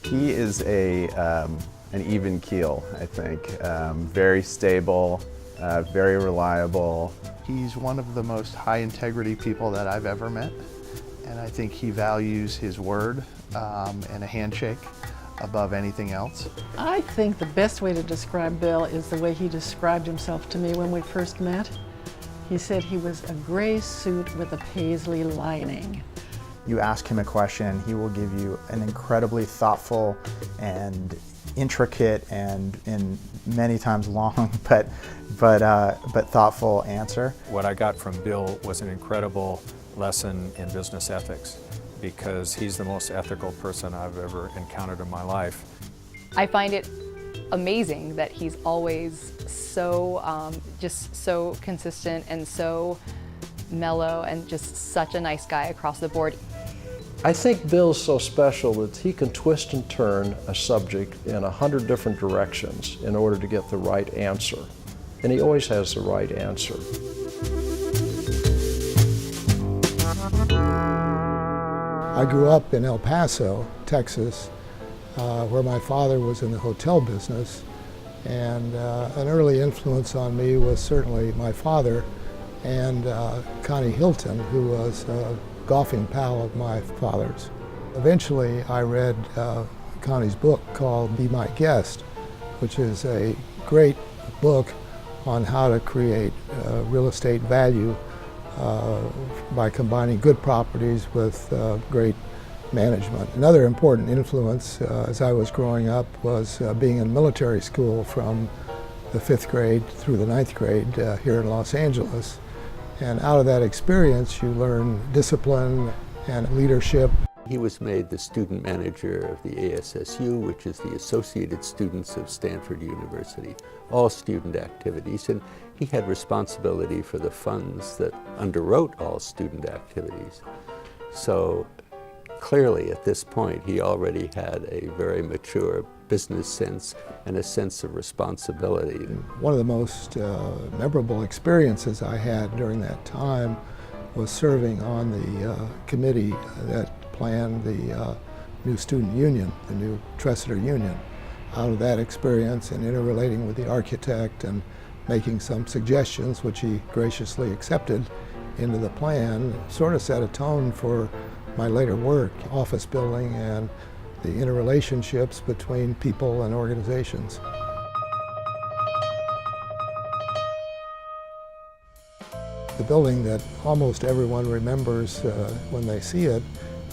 He is an even keel, I think. Very stable, very reliable. He's one of the most high integrity people that I've ever met, and I think he values his word and a handshake above anything else. I think the best way to describe Bill is the way he described himself to me when we first met. He said he was a gray suit with a paisley lining. You ask him a question, he will give you an incredibly thoughtful and intricate and many times long, but thoughtful answer. What I got from Bill was an incredible lesson in business ethics, because he's the most ethical person I've ever encountered in my life. I find it amazing that he's always so, just so consistent and so mellow and just such a nice guy across the board. I think Bill's so special that he can twist and turn a subject in 100 different directions in order to get the right answer. And he always has the right answer. I grew up in El Paso, Texas, where my father was in the hotel business. And an early influence on me was certainly my father and Connie Hilton, who was a golfing pal of my father's. Eventually, I read Connie's book called Be My Guest, which is a great book on how to create real estate value by combining good properties with great management. Another important influence as I was growing up was being in military school from the 5th grade through the 9th grade here in Los Angeles. And out of that experience, you learn discipline and leadership. He was made the student manager of the ASSU, which is the Associated Students of Stanford University, all student activities, and he had responsibility for the funds that underwrote all student activities. So clearly at this point, he already had a very mature business sense and a sense of responsibility. One of the most memorable experiences I had during that time was serving on the committee that planned the new student union, the new Tressiter Union. Out of that experience and interrelating with the architect and making some suggestions, which he graciously accepted into the plan, sort of set a tone for my later work, office building and the interrelationships between people and organizations. The building that almost everyone remembers when they see it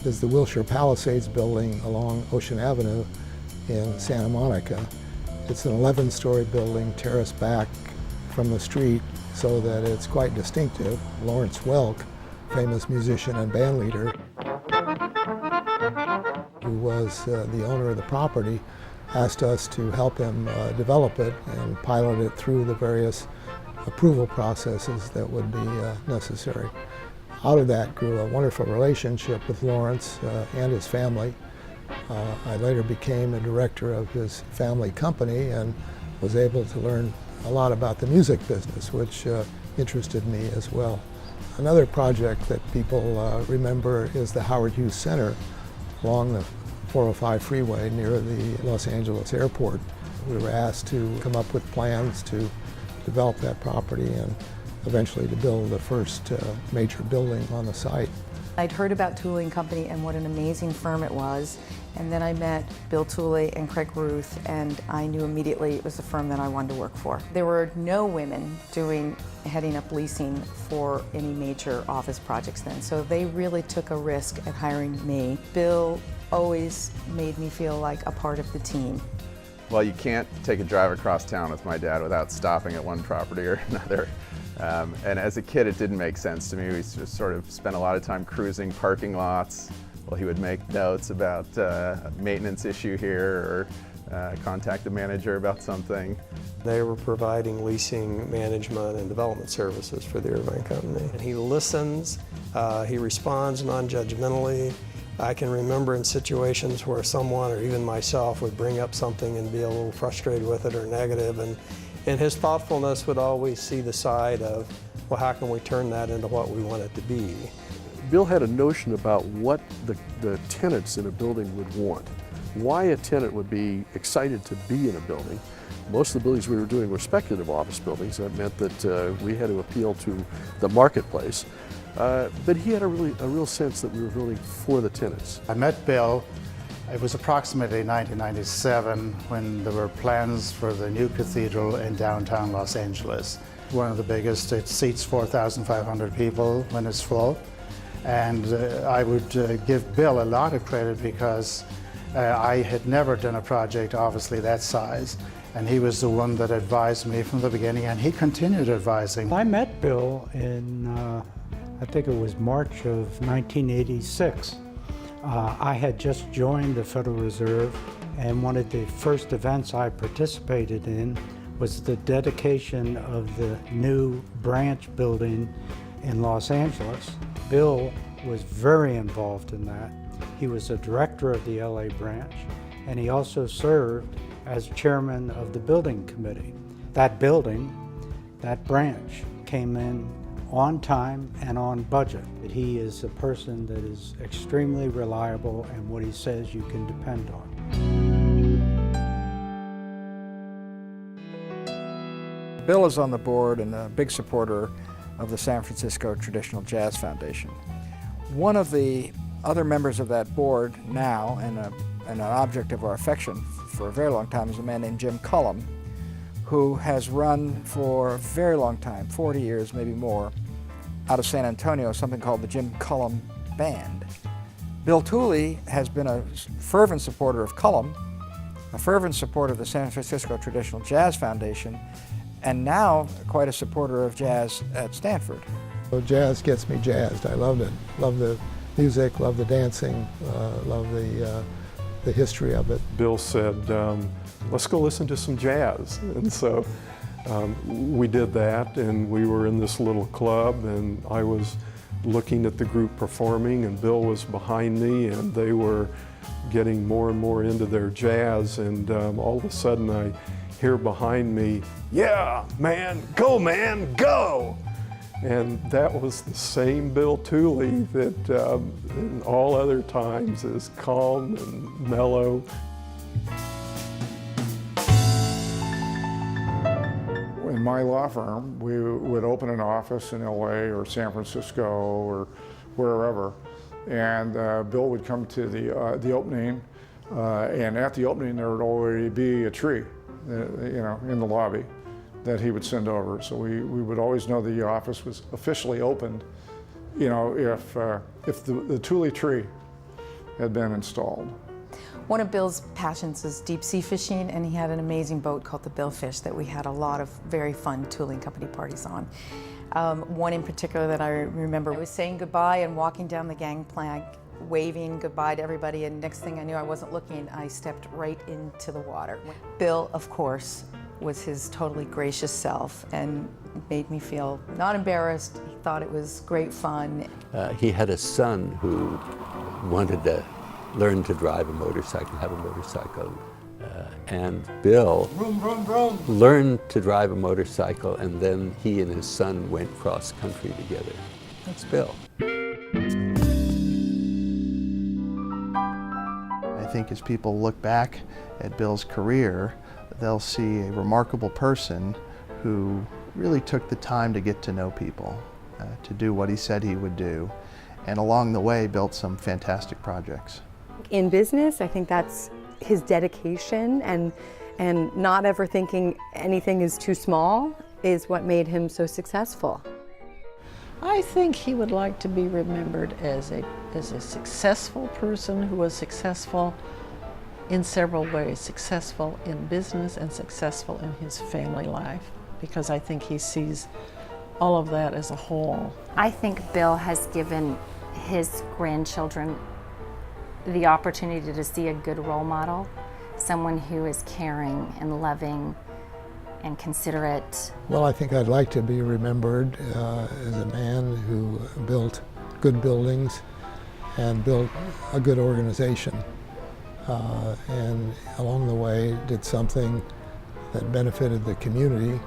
is the Wilshire Palisades building along Ocean Avenue in Santa Monica. It's an 11-story building terraced back from the street so that it's quite distinctive. Lawrence Welk, famous musician and band leader, who was the owner of the property, asked us to help him develop it and pilot it through the various approval processes that would be necessary. Out of that grew a wonderful relationship with Lawrence and his family. I later became a director of his family company and was able to learn a lot about the music business, which interested me as well. Another project that people remember is the Howard Hughes Center along the 405 freeway near the Los Angeles airport. We were asked to come up with plans to develop that property and eventually to build the first major building on the site. I'd heard about Tooley & Company and what an amazing firm it was, and then I met Bill Tooley and Craig Ruth, and I knew immediately it was the firm that I wanted to work for. There were no women heading up leasing for any major office projects then, so they really took a risk at hiring me. Bill always made me feel like a part of the team. Well, you can't take a drive across town with my dad without stopping at one property or another. And as a kid, it didn't make sense to me. We just sort of spent a lot of time cruising parking lots while he would make notes about a maintenance issue here or contact the manager about something. They were providing leasing, management, and development services for the Irvine Company. And he listens, he responds non-judgmentally. I can remember in situations where someone or even myself would bring up something and be a little frustrated with it or negative, and his thoughtfulness would always see the side of, well, how can we turn that into what we want it to be? Bill had a notion about what the tenants in a building would want. why a tenant would be excited to be in a building. Most of the buildings we were doing were speculative office buildings. That meant that we had to appeal to the marketplace. But he had a real sense that we were building for the tenants. I met Bill. It was approximately 1997 when there were plans for the new cathedral in downtown Los Angeles. One of the biggest. It seats 4,500 people when it's full. And I would give Bill a lot of credit because I had never done a project obviously that size. And he was the one that advised me from the beginning, and he continued advising. I met Bill in, I think it was March of 1986. I had just joined the Federal Reserve, and one of the first events I participated in was the dedication of the new branch building in Los Angeles. Bill was very involved in that. He was a director of the LA branch, and he also served as chairman of the building committee. That building, that branch, came in on time and on budget. He is a person that is extremely reliable, and what he says you can depend on. Bill is on the board and a big supporter of the San Francisco Traditional Jazz Foundation. One of the other members of that board now, and an object of our affection for a very long time, is a man named Jim Cullum, who has run for a very long time, 40 years, maybe more, out of San Antonio, something called the Jim Cullum Band. Bill Tooley has been a fervent supporter of Cullum, a fervent supporter of the San Francisco Traditional Jazz Foundation, and now quite a supporter of jazz at Stanford. So jazz gets me jazzed. I loved it. Love the music, love the dancing, love the history of it. Bill said, let's go listen to some jazz. And so we did that, and we were in this little club, and I was looking at the group performing, and Bill was behind me, and they were getting more and more into their jazz, and all of a sudden I hear behind me, "Yeah, man, go!" And that was the same Bill Tooley that in all other times is calm and mellow. In my law firm, we would open an office in LA or San Francisco or wherever, and Bill would come to the opening, and at the opening there would already be a tree, in the lobby that he would send over. So we would always know the office was officially opened, if the Tooley tree had been installed. One of Bill's passions is deep sea fishing, and he had an amazing boat called the Billfish that we had a lot of very fun tooling company parties on. One in particular that I remember was saying goodbye and walking down the gangplank, waving goodbye to everybody, and next thing I knew I wasn't looking, I stepped right into the water. Bill, of course, was his totally gracious self and made me feel not embarrassed. He thought it was great fun. He had a son who wanted to learn to drive a motorcycle, have a motorcycle. And Bill learned to drive a motorcycle, and then he and his son went cross country together. That's Bill. I think as people look back at Bill's career, they'll see a remarkable person who really took the time to get to know people, to do what he said he would do, and along the way built some fantastic projects. In business, I think that's his dedication and not ever thinking anything is too small is what made him so successful. I think he would like to be remembered as a successful person who was successful in several ways, successful in business and successful in his family life, because I think he sees all of that as a whole. I think Bill has given his grandchildren the opportunity to see a good role model, someone who is caring and loving and considerate. Well, I think I'd like to be remembered as a man who built good buildings and built a good organization. And along the way did something that benefited the community